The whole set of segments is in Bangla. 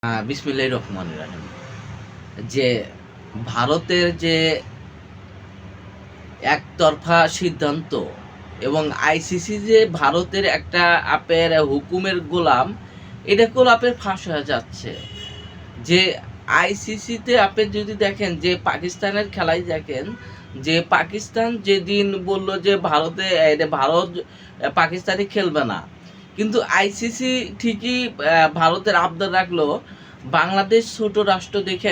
বিসমিল্লাহির রহমানির রহিম। যে ভারতের যে একতরফা সিদ্ধান্ত এবং আইসিসি যে ভারতের একটা হুকুমের গোলাম, এটা আপের ফাঁস হয়ে যাচ্ছে। যে আইসিসিতে আপনি যদি দেখেন যে পাকিস্তানের খেলাই দেখেন, যে পাকিস্তান যেদিন বলল যে ভারত পাকিস্তানে খেলবে না, কিন্তু আইসিসি ঠিকই ভারতের আবদার রাখলো। বাংলাদেশ ছোট রাষ্ট্র দেখে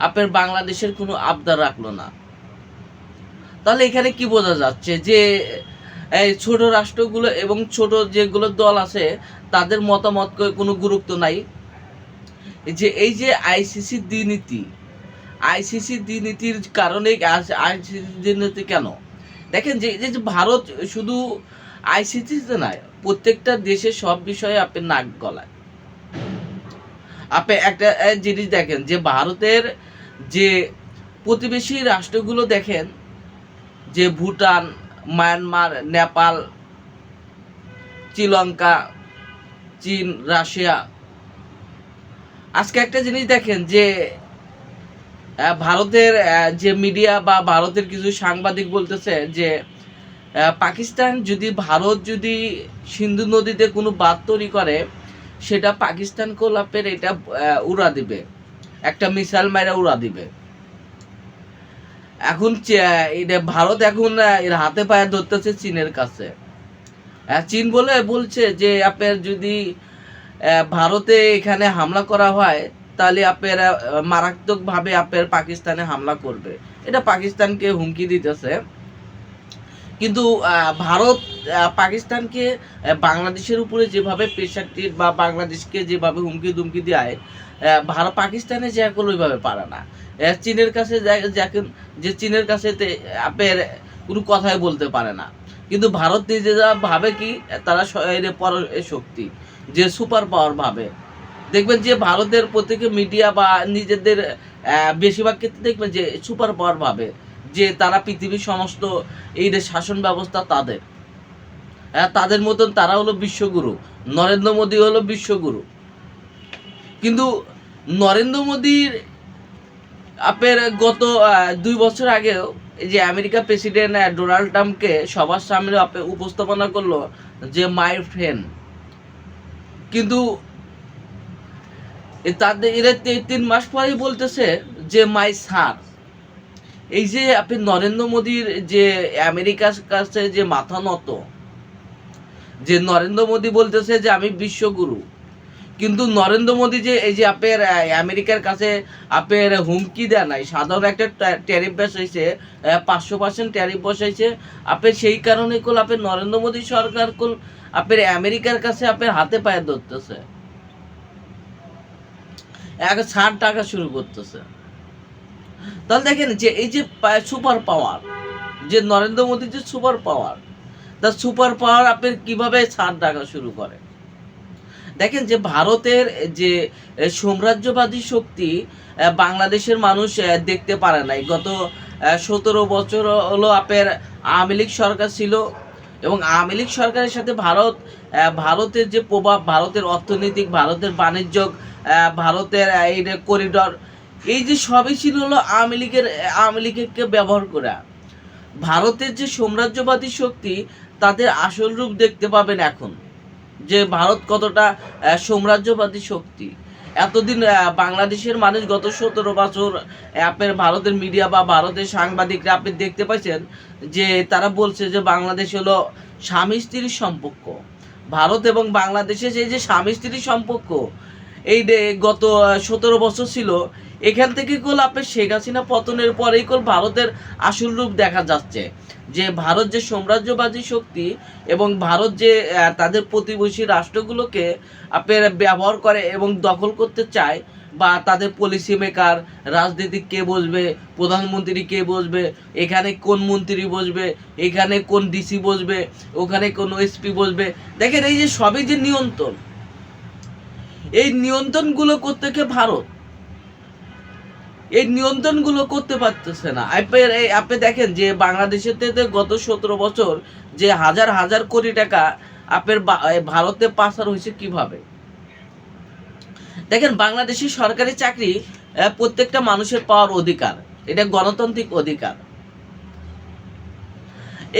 আপনার বাংলাদেশের কোনো আবদার রাখলো না। তাহলে এখানে কি বোঝা যাচ্ছে যে এই ছোট রাষ্ট্রগুলো এবং ছোট যেগুলো দল আছে তাদের মতামত কোনো গুরুত্ব নাই। যে এই যে আইসিসি দ্বিনীতির কারণে আইসিসি দ্বিনীতি কেন দেখেন যে যে ভারত শুধু আইসিসিতে নয়, প্রত্যেকটা দেশের সব বিষয়ে আপনি নাক গলায়। আপনি একটা জিনিস দেখেন যে ভারতের যে প্রতিবেশী রাষ্ট্রগুলো দেখেন, যে ভুটান, মায়ানমার, নেপাল, শ্রীলঙ্কা, চীন, রাশিয়া। আজকে একটা জিনিস দেখেন যে ভারতের যে মিডিয়া বা ভারতের কিছু সাংবাদিক বলতেছে যে পাকিস্তান ভারত যদি সিন্ধু নদীতে কোনো বাঁধ তৈরি করে, সেটা পাকিস্তান কোলাপের এটা উড়া দিবে, একটা মিসাইল মাইরা উড়া দিবে। এখন এটা ভারত এখন এর হাতে পায়ে ধরতেছে চীনের কাছে। চীন বলছে যে আপনার যদি ভারতে এখানে হামলা করা হয়, তাহলে আপনারা মারাত্মকভাবে আপনার পাকিস্তানে হামলা করবে। এটা পাকিস্তানকে হুমকি দিতেছে। কিন্তু ভারত পাকিস্তানকে বাংলাদেশের উপরে যেভাবে প্রেশার বা বাংলাদেশকে যেভাবে হুমকি দুমকি দেয়, ভারত পাকিস্তানে যে এখন ওইভাবে পারে না। চীনের কাছে যে চীনের কাছে আপনার কোনো কথাই বলতে পারে না। কিন্তু ভারত নিজেরা ভাবে কি তারা পর শক্তি, যে সুপার পাওয়ার ভাবে। দেখবেন যে ভারতের প্রত্যেকে মিডিয়া বা নিজেদের বেশিরভাগ ক্ষেত্রে দেখবেন যে সুপার পাওয়ার ভাবে যে তারা পৃথিবীর সমস্ত এই যে শাসন ব্যবস্থা তাদের, তাদের মতন তারা হলো বিশ্বগুরু। নরেন্দ্র মোদী হলো বিশ্বগুরু। কিন্তু নরেন্দ্র মোদীর আপনার গত 2 বছর আগেও যে আমেরিকা প্রেসিডেন্ট ডোনাল্ড ট্রাম্পকে সবার সামনে উপস্থাপনা করলো যে মাই ফ্রেন্ড। কিন্তু তাদের এরা 3 মাস পরেই বলতেছে যে মাই স্যার। এই যে আপনি নরেন্দ্র মোদীর যে আমেরিকার কাছে যে মাথা নত, যে নরেন্দ্র মোদী বলতেছে যে আমি বিশ্বগুরু, কিন্তু নরেন্দ্র মোদী যে এই যে আপনার আমেরিকার কাছে আপনার হুমকি দেয় নাই, সাধারণ একটা ট্যারিফ বসাইছে, 500% ট্যারিফ বসাইছে আপনার, সেই কারণে আপনার নরেন্দ্র মোদী সরকার আপনার আমেরিকার কাছে আপনার হাতে পায়ে ধরতেছে, ছাড় টাকা শুরু করতেছে। তাহলে দেখেন যে এই যে সুপার পাওয়ার, যে নরেন্দ্র মোদীর যে সুপার পাওয়ার, তার সুপার পাওয়ার আপনার কিভাবে ছাড় টাকা শুরু করে। দেখেন যে ভারতের যে সাম্রাজ্যবাদী শক্তি বাংলাদেশের মানুষ দেখতে পারে নাই। গত 17 বছর হলো আপনার আওয়ামী লীগ সরকার ছিল, এবং আওয়ামী লীগ সরকারের সাথে ভারতের যে প্রভাব, ভারতের অর্থনৈতিক, ভারতের বাণিজ্য, ভারতের এই করিডর, এই যে সবই ছিল হলো আওয়ামী লীগকে ব্যবহার করা। ভারতের যে সাম্রাজ্যবাদী শক্তি, তাদের আসল রূপ দেখতে পাবেন এখন, যে ভারত কতটা সাম্রাজ্যবাদী শক্তি। এতদিন বাংলাদেশের মানুষ গত 17 বছর আপনার ভারতের মিডিয়া বা ভারতের সাংবাদিকরা আপনি দেখতে পাচ্ছেন যে তারা বলছে যে বাংলাদেশ হলো স্বামী স্ত্রীর সম্পর্ক। ভারত এবং বাংলাদেশের এই যে স্বামী স্ত্রীর সম্পর্ক, এই গত 17 বছর ছিল। এখান থেকে আপনার শেখ হাসিনা পতনের পরেই ভারতের আসল রূপ দেখা যাচ্ছে, যে ভারত যে সাম্রাজ্যবাদী শক্তি এবং ভারত যে তাদের প্রতিবেশী রাষ্ট্রগুলোকে আপনার ব্যবহার করে এবং দখল করতে চায়, বা তাদের পলিসি মেকার, রাজনীতিক কে বসবে, প্রধানমন্ত্রী কে বসবে, এখানে কোন মন্ত্রী বসবে, এখানে কোন ডিসি বসবে, ওখানে কোন এসপি বসবে। দেখেন এই যে সবই যে নিয়ন্ত্রণ, এই নিয়ন্ত্রণগুলো করতে ভারত এই নিয়ন্ত্রণগুলো করতে পারতেছে না। আপনি দেখেন যে বাংলাদেশের গত 17 বছর যে হাজার হাজার কোটি টাকা আপনার ভারতে পাচার হয়েছে কিভাবে। দেখেন বাংলাদেশের সরকারি চাকরি প্রত্যেকটা মানুষের পাওয়ার অধিকার, এটা গণতান্ত্রিক অধিকার।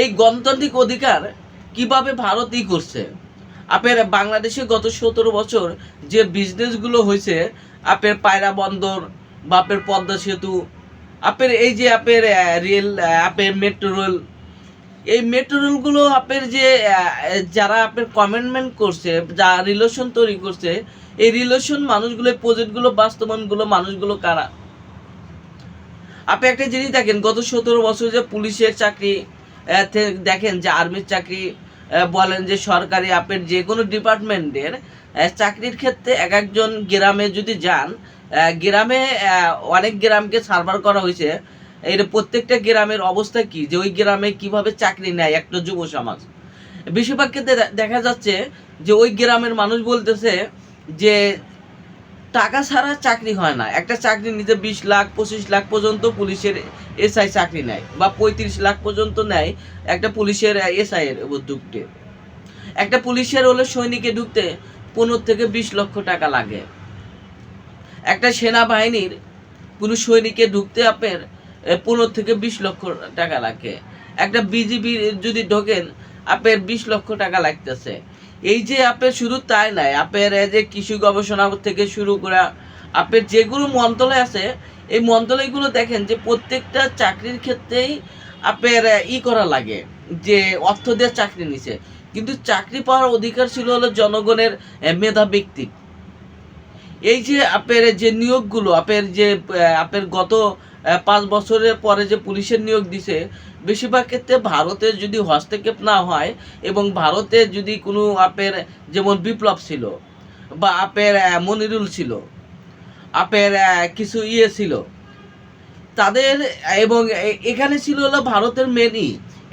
এই গণতান্ত্রিক অধিকার কিভাবে ভারত করছে, আপনার বাংলাদেশে গত 17 বছর যে বিজনেসগুলো হয়েছে, আপনার পায়রা বন্দর বা আপনার পদ্মা সেতু, আপনার এই যে আপনার রেল, আপনার মেট্রো রেল, এই মেট্রো রেলগুলো আপনার যে যারা আপনার কমেন্টমেন্ট করছে, যা রিলেশন তৈরি করছে, এই রিলেশন মানুষগুলো, প্রজেক্টগুলো, বাস্তবায়নগুলো মানুষগুলো কারা? আপনি একটা জিনিস দেখেন, গত 17 বছর যে পুলিশের চাকরি দেখেন, যে আর্মির চাকরি বলেন, যে সরকারি আপনার যে কোনো ডিপার্টমেন্টের চাকরির ক্ষেত্রে এক একজন গ্রামে যদি যান, গ্রামে অনেক গ্রামকে সার্ভার করা হয়েছে, এর প্রত্যেকটা গ্রামের অবস্থা কি, যে ওই গ্রামে কিভাবে চাকরি নেয় একটা যুব সমাজ। বেশিরভাগ ক্ষেত্রে দেখা যাচ্ছে যে ওই গ্রামের মানুষ বলতেছে যে টাকা ছাড়া চাকরি হয় না। একটা চাকরি নিতে 20 লাখ 25 লাখ পর্যন্ত পুলিশের এসআই চাকরি নেয়, বা 35 লাখ পর্যন্ত নেয় একটা পুলিশের এসআই এর ঢুকতে। একটা পুলিশের হলে সৈনিকে ঢুকতে 15 থেকে 20 লক্ষ টাকা লাগে। একটা সেনাবাহিনীর কোনো সৈনিকে ঢুকতে আপনার 15 থেকে 20 লক্ষ টাকা লাগে। একটা বিজিবি যদি ঢোকেন, আপনার 20 লক্ষ টাকা লাগতেছে। এই যে আপনার শুধু তাই নাই, আপনার যে কৃষি গবেষণা থেকে শুরু করে আপনার যেগুলো মন্ত্রণালয় আছে, এই মন্ত্রণালয়গুলো দেখেন যে প্রত্যেকটা চাকরির ক্ষেত্রেই আপনার করা লাগে, যে অর্থ দিয়ে চাকরি নিছে। কিন্তু চাকরি পাওয়ার অধিকার ছিল হলো জনগণের মেধা ব্যক্তি। এই যে আপনার যে নিয়োগগুলো, আপনার গত 5 বছরের পরে যে পুলিশের নিয়োগ দিছে, বেশিরভাগ ক্ষেত্রে ভারতের যদি হস্তক্ষেপ না হয়, এবং ভারতে যদি কোনো আপনার যেমন বিপ্লব ছিল, বা আপনার মনিরুল ছিল, আপনার কিছু ছিল তাদের, এবং এখানে ছিল হলো ভারতের মেনই,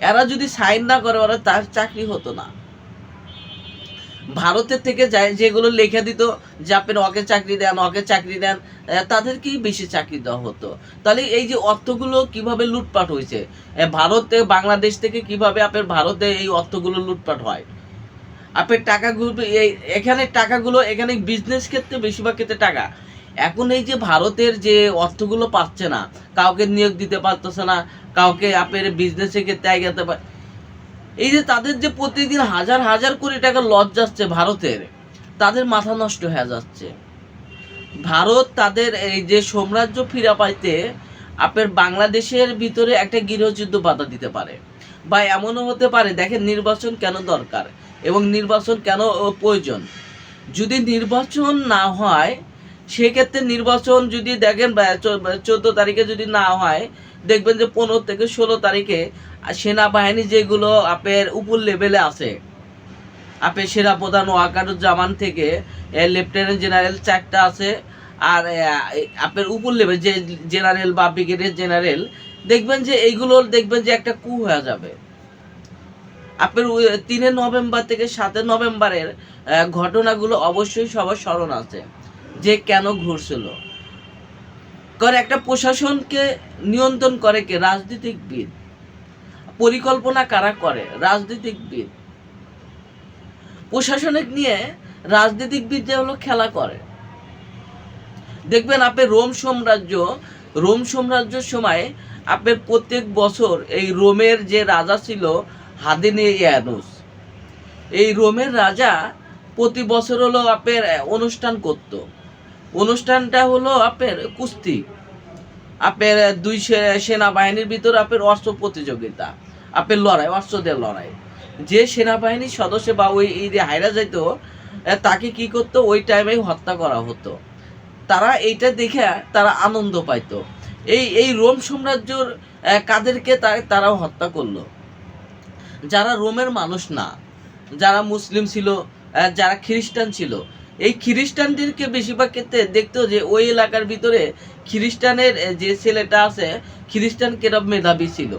এরা যদি সাইন না করে, ওরা তার চাকরি হতো না। ভারতের থেকে যায় যেগুলো লেখা দিত যে আপনি ওকে চাকরি দেন, ওকে চাকরি দেন, তাদেরকেই বেশি চাকরি দেওয়া হতো। তাহলে এই যে অর্থগুলো কিভাবে লুটপাট হয়েছে, ভারতে বাংলাদেশ থেকে কিভাবে আপনার ভারতে এই অর্থগুলো লুটপাট হয়, আপনার টাকাগুলো এখানে বিজনেস ক্ষেত্রে বেশিরভাগ ক্ষেত্রে টাকা। এখন এই যে ভারতের যে অর্থগুলো পাচ্ছে না, কাউকে নিয়োগ দিতে পারতেছে না, কাউকে আপনার বিজনেসের ক্ষেত্রে এগাতে পারে, এই যে তাদের যে প্রতিদিন হাজার হাজার কোটি টাকা লস যাচ্ছে ভারতের, তাদের মাথা নষ্ট হয়ে যাচ্ছে। ভারত তাদের এই যে সাম্রাজ্য ফিরা পাইতে আপনার বাংলাদেশের ভিতরে একটা গৃহযুদ্ধ বাধা দিতে পারে, বা এমনও হতে পারে। দেখেন নির্বাচন কেন দরকার এবং নির্বাচন কেন প্রয়োজন। যদি নির্বাচন না হয়, সেক্ষেত্রে নির্বাচন যদি দেখেন 14 তারিখে যদি না হয়, দেখবেন যে 15 থেকে 16 তারিখে সেনাবাহিনী যেগুলো আপনার উপর লেভেলে আছে, আপনার সেনাপ্রধান ওয়াকারুজ্জামান থেকে লেফটেন্যান্ট জেনারেল 4টা আছে, আর আপনার উপর লেভেল যে জেনারেল বা ব্রিগেডিয়ার জেনারেল, দেখবেন যে এইগুলো দেখবেন যে একটা কু হয়ে যাবে। আপনার 3 নভেম্বর থেকে 7 নভেম্বরের ঘটনাগুলো অবশ্যই সবার স্মরণ আছে, যে কেন ঘুরছিল। কারণ একটা প্রশাসনকে নিয়ন্ত্রণ করে কে? রাজনীতিকবিদ। পরিকল্পনা কারা করে? রাজনীতিকবিদ। প্রশাসনিক নিয়ে রাজনীতিকবিদরা হলো খেলা করে। দেখবেন আপনি রোম সাম্রাজ্যের সময় আপনার প্রত্যেক বছর এই রোমের যে রাজা ছিল হাদিনিয়ানুস, এই রোমের রাজা প্রতি বছর হলো আপনার অনুষ্ঠান করত। অনুষ্ঠানটা হলো আপনার কুস্তি, আপনার 2 সেনাবাহিনীর ভিতর আপনার অস্ত্র প্রতিযোগিতা, আপনার লড়াই, অস্ত্রদের লড়াই। যে সেনাবাহিনীর সদস্য বা ওই হাইরা যাইতো, তাকে কি করতো, ওই টাইমে হত্যা করা হতো। তারা এইটা দেখে তারা আনন্দ পাইতো। এই রোম সাম্রাজ্যর কাদেরকে তারাও হত্যা করলো? যারা রোমের মানুষ না, যারা মুসলিম ছিল, যারা খ্রিস্টান ছিল, এই খ্রিস্টানদেরকে বেশিরভাগ ক্ষেত্রে দেখতো যে ওই এলাকার ভিতরে খ্রিস্টানের যে ছেলেটা আছে, খ্রিস্টান কেরম মেধাবী ছিল।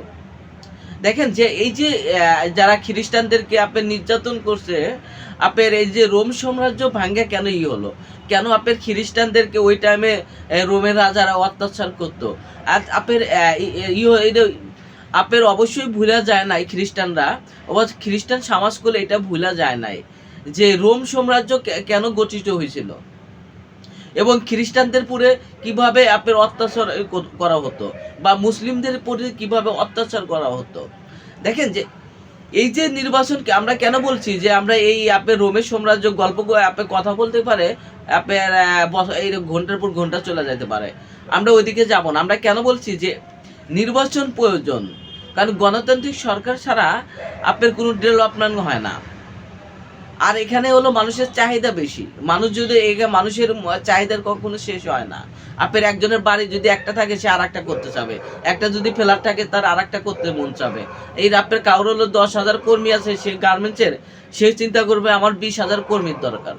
দেখেন যে এই যে যারা খ্রিস্টানদেরকে আপনার নির্যাতন করছে, আপনার এই যে রোম সাম্রাজ্য ভাঙ্গা কেন হলো, কেন আপনার খ্রিস্টানদেরকে ওই টাইমে রোমের রাজারা অত্যাচার করতো। আর আপনার আপনার অবশ্যই ভুলা যায় নাই খ্রিস্টানরা, অবশ্য খ্রিস্টান সমাজ করলে এটা ভুলা যায় নাই যে রোম সাম্রাজ্য কেন গঠিত হয়েছিল। এবং খ্রিস্টানদের উপরে কিভাবে আপনার অত্যাচার করা হতো, বা মুসলিমদের উপরে কিভাবে অত্যাচার করা হতো। দেখেন যে এই যে নির্বাচনকে আমরা কেন বলছি যে আমরা এই আপনার রোমের সাম্রাজ্য গল্প আপনার কথা বলতে পারে আপনার এই ঘন্টার পর ঘন্টা চলে যেতে পারে, আমরা ওইদিকে যাব না। আমরা কেন বলছি যে নির্বাচন প্রয়োজন, কারণ গণতান্ত্রিক সরকার ছাড়া আপনার কোনো ডেভেলপমেন্ট হয় না। আর এখানে হলো মানুষের চাহিদা বেশি, মানুষ যদি মানুষের চাহিদার কখনো শেষ হয় না। আপনার একজনের বাড়ি যদি একটা থাকে, সে আর একটা করতে চাবে, একটা যদি ফ্ল্যাট থাকে তার আর একটা করতে মন চাবে। এই আপনার কারোর হলো 10,000 কর্মী আছে সে গার্মেন্টসের, সে চিন্তা করবে আমার 20,000 কর্মীর দরকার।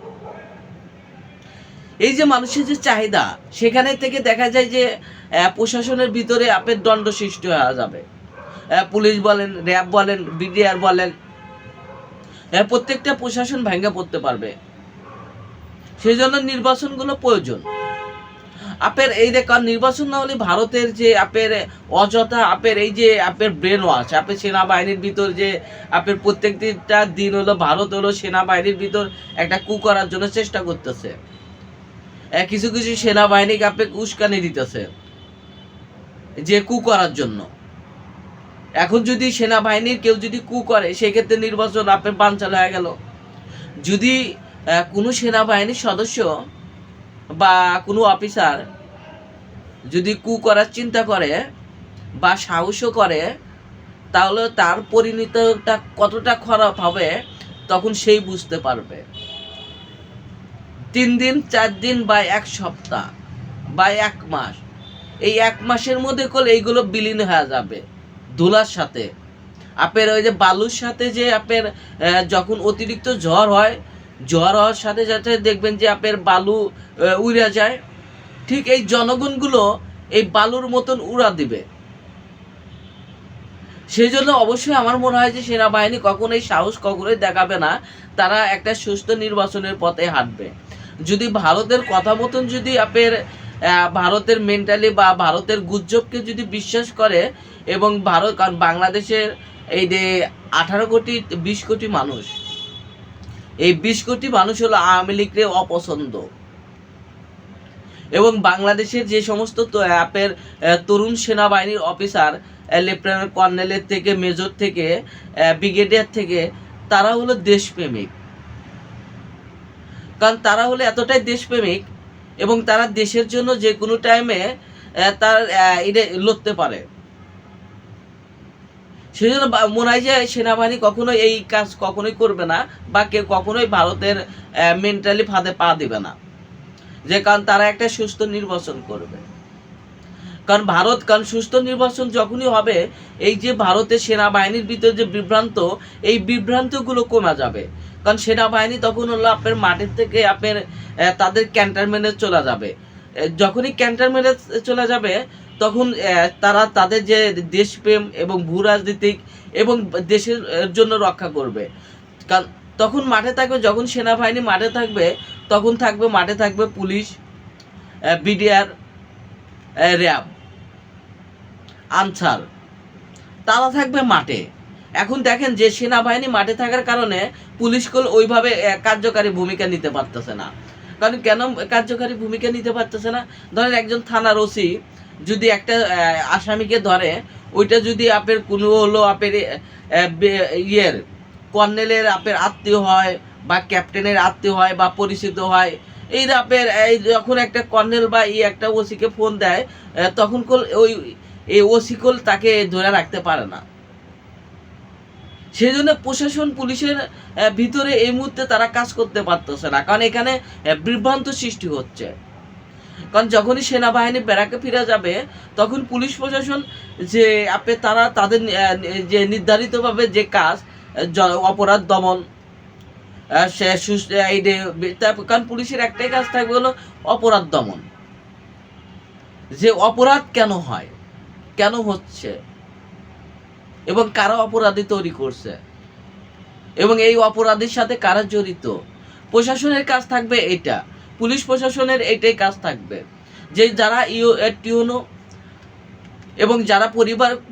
এই যে মানুষের যে চাহিদা, সেখানে থেকে দেখা যায় যে প্রশাসনের ভিতরে আপনার দ্বন্দ্ব সৃষ্টি হয়ে যাবে। পুলিশ বলেন, র্যাব বলেন, বিডিআর বলেন, প্রত্যেকটা প্রশাসন ভেঙে পড়তে পারবে। সেই জন্য নির্বাচনগুলো প্রয়োজন। আপনার এই দেখুন, নির্বাচন না হলে ভারতের যে আপনার অযথা আপনার এই যে আপনার ব্রেন ওয়াশ, আপনার সেনাবাহিনীর ভিতর যে আপনার প্রত্যেকটা দিন হলো ভারত হলো সেনাবাহিনীর ভিতর একটা কু করার জন্য চেষ্টা করতেছে। কিছু কিছু সেনাবাহিনীকে আপনি উস্কানি দিতেছে যে কু করার জন্য। এখন যদি সেনাবাহিনীর কেউ যদি কু করে, সেক্ষেত্রে নির্বাচন আপনার বানচাল হয়ে গেল। যদি কোনো সেনাবাহিনীর সদস্য বা কোনো অফিসার যদি কু করার চিন্তা করে বা সাহসও করে, তাহলে তার পরিণতিটা কতটা খারাপ হবে তখন সেই বুঝতে পারবে। 3 দিন, 4 দিন বা 1 সপ্তাহ বা 1 মাস, এই 1 মাসের মধ্যে এইগুলো বিলীন হয়ে যাবে ধুলার সাথে। আপনার ওই যে বালুর সাথে যে আপনার যখন অতিরিক্ত ঝড় হয়, ঝড় হওয়ার সাথে সাথে দেখবেন যে আপনার বালু উড়ে যায়, ঠিক এই জনগণগুলো এই বালুর মতন উড়া দিবে। সেই জন্য অবশ্যই আমার মনে হয় যে সেনাবাহিনী কখনোই সাহস কখনোই দেখাবে না, তারা একটা সুস্থ নির্বাচনের পথে হাঁটবে। যদি ভারতের কথা মতন যদি আপনার ভারতের মেন্টালি বা ভারতের গুজবকে যদি বিশ্বাস করে, এবং ভারত, কারণ বাংলাদেশের এই যে 18 কোটি 20 কোটি মানুষ, এই 20 কোটি মানুষ হলো আওয়ামী লীগের অপছন্দ। এবং বাংলাদেশের যে সমস্ত আপনার তরুণ সেনাবাহিনীর অফিসার, লেফটেন্যান্ট কর্নেলের থেকে মেজর থেকে ব্রিগেডিয়ার থেকে, তারা হলো দেশপ্রেমিক। কারণ তারা হলো এতটাই দেশপ্রেমিক এবং তারা দেশের জন্য যে কোনো টাইমে তার এটা লড়তে পারে। সেই জন্য মনে হয় যে সেনাবাহিনী কখনোই এই কাজ কখনোই করবে না, বা কেউ কখনোই ভারতের মেন্টালি ফাঁদে পা দেবে না, যে কারণ তারা একটা সুস্থ নির্বাচন করবে। কারণ সুস্থ নির্বাচন যখনই হবে, এই যে ভারতের সেনাবাহিনীর ভিতরে যে বিভ্রান্ত, এই বিভ্রান্তগুলো কমে যাবে। কারণ সেনাবাহিনী তখন হলো আপনার মাঠের থেকে আপনার তাদের ক্যান্টনমেন্টে চলে যাবে। যখনই ক্যান্টনমেন্টে চলে যাবে, তখন তারা তাদের যে দেশপ্রেম এবং ভূ রাজনীতিক এবং দেশের জন্য রক্ষা করবে। কারণ তখন মাঠে থাকবে, যখন সেনাবাহিনী মাঠে থাকবে, তখন মাঠে থাকবে পুলিশ, বিডিআর, র্যাব, আনসার, তারা থাকবে মাঠে। এখন দেখেন যে সেনাবাহিনী মাঠে থাকার কারণে পুলিশগুলো ওইভাবে কার্যকারী ভূমিকা নিতে পারতেছে না। কারণ কেন কার্যকারী ভূমিকা নিতে পারতেছে না? ধরেন একজন থানার ওসি যদি একটা আসামিকে ধরে, ওইটা যদি আপনার কোনো হলো আপনার কর্নেলের আপনার আত্মীয় হয় বা ক্যাপ্টেনের আত্মীয় হয় বা পরিচিত হয়, এই আপনার এই যখন একটা কর্নেল বা একটা ওসিকে ফোন দেয়, তখন ওই এই ওসিকল তাকে ধরে রাখতে পারে না। সেই জন্য প্রশাসন, পুলিশের ভিতরে এই মুহূর্তে তারা কাজ করতে পারতেছে না, কারণ এখানে বিভ্রান্ত সৃষ্টি হচ্ছে। কারণ যখনই সেনাবাহিনী ব্যারাকে ফিরে যাবে, তখন পুলিশ প্রশাসন যে তারা তাদের যে নির্ধারিতভাবে যে কাজ, অপরাধ দমন, কারণ পুলিশের একটাই কাজ থাকবে হলো অপরাধ দমন। যে অপরাধ কেন হয়, কেন হচ্ছে, এবং কারা অপরাধী তৈরি করছে, এবং এই অপরাধীর সাথে কারা জড়িত, প্রশাসনের কাজ থাকবে এটা। পুলিশ প্রশাসনের এইটাই কাজ থাকবে যে যারা টিউনো এবং যারা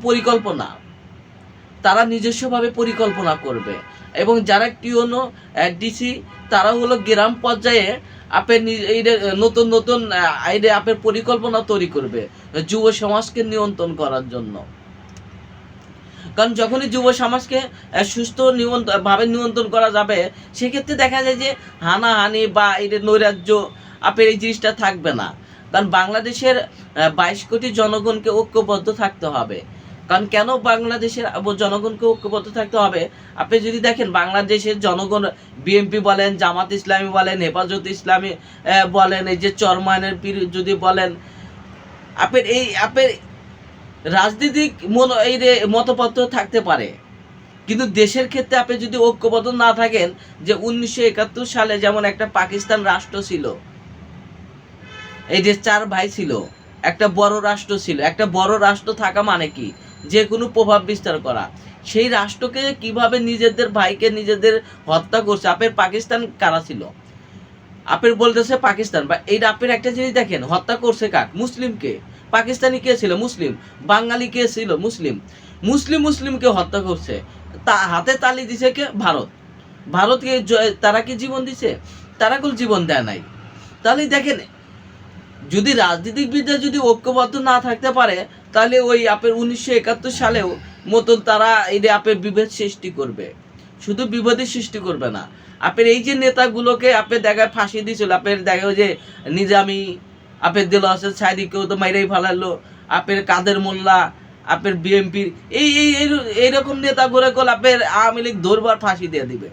পরিকল্পনা তারা নিজস্বভাবে পরিকল্পনা করবে, এবং যারা টিওনো ডিসি তারা হলো গ্রাম পর্যায়ে আপনার এই নতুন নতুন আপনার পরিকল্পনা তৈরি করবে যুব সমাজকে নিয়ন্ত্রণ করার জন্য। কারণ যখনই যুব সমাজকে সুস্থ ভাবে নিয়ন্ত্রণ করা যাবে, সেক্ষেত্রে দেখা যায় যে হানাহানি বা এই নৈরাজ্য আপনার এই জিনিসটা থাকবে না। কারণ বাংলাদেশের 22 কোটি জনগণকে ঐক্যবদ্ধ থাকতে হবে। কারণ কেন বাংলাদেশের জনগণকে ঐক্যবদ্ধ থাকতে হবে? আপনি যদি দেখেন বাংলাদেশের জনগণ বিএনপি বলেন, জামাত ইসলামী বলেন, হেফাজত ইসলামী বলেন, এই যে চরমানের পীর যদি বলেন, আপনার রাজনৈতিক মতপার্থ থাকতে পারে, কিন্তু দেশের ক্ষেত্রে আপনি যদি ঐক্যবদ্ধ না থাকেন, যে 1971 সালে যেমন একটা পাকিস্তান রাষ্ট্র ছিল, এই যে 4 ভাই ছিল, একটা বড় রাষ্ট্র ছিল। একটা বড় রাষ্ট্র থাকা মানে কি? যে কোনো প্রভাব বিস্তার করা। সেই রাষ্ট্রকে কিভাবে নিজেদের ভাইকে নিজেদের হত্যা করছে। আপনার পাকিস্তান কারা ছিল? আপনার বলতেছে পাকিস্তান, বা এইটা আপনার একটা জিনিস দেখেন, হত্যা করছে কাক? মুসলিমকে। পাকিস্তানি কে ছিল? মুসলিম। বাঙালি কে ছিল? মুসলিম। মুসলিমকে হত্যা করছে। হাতে তালি দিছে কে? ভারত। ভারতকে তারা কি জীবন দিছে? তারা কোনো জীবন দেয় নাই। তাহলে দেখেন, যদি রাজনীতিবিদরা যদি ঐক্যবদ্ধ না থাকতে পারে, তাহলে ওই আপনার 1971 সালেও মতন তারা এই যে আপনার বিভেদ সৃষ্টি করবে। শুধু বিভেদের সৃষ্টি করবে না, আপনার এই যে নেতাগুলোকে আপনি দেখায় ফাঁসি দিয়েছিল, আপনার দেখা যে নিজামী, আপনার দিল হাসান সাইদিকেও তো মাইরাই ফেলালো, আপনার কাদের মোল্লা, আপনার বিএনপির এইরকম নেতাগুলো আপনার আওয়ামী লীগ ধরবার ফাঁসি দিয়ে দিবে,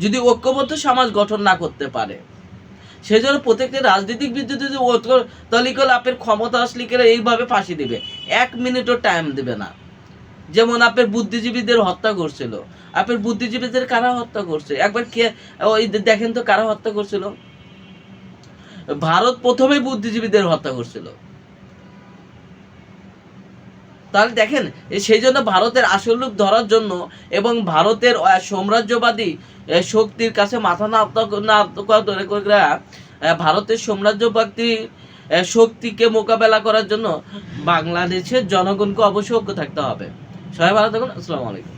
যদি ঐক্যবদ্ধ সমাজ গঠন না করতে পারে। সেই জন্য প্রত্যেকটা রাজনৈতিক বিদ্যুৎ যদি তলিকল আপনার ক্ষমতা আসলে এইভাবে ফাঁসি দিবে, 1 মিনিটও টাইম দেবে না। যেমন আপনার বুদ্ধিজীবীদের হত্যা করছিল, আপনার বুদ্ধিজীবীদের কারা হত্যা করছে একবার কে ওই দেখেন তো কারা হত্যা করছিল? ভারত প্রথমে বুদ্ধিজীবীদের হত্যা করছিল। তাহলে দেখেন, সেই জন্য ভারতের আসল রূপ ধরার জন্য এবং ভারতের সাম্রাজ্যবাদী শক্তির কাছে মাথা ভারতের সাম্রাজ্যবাদী শক্তিকে মোকাবেলা করার জন্য বাংলাদেশের জনগণকে অবশ্যই ঐক্য থাকতে হবে। সবাই ভালো থাকুন। আসসালামু আলাইকুম।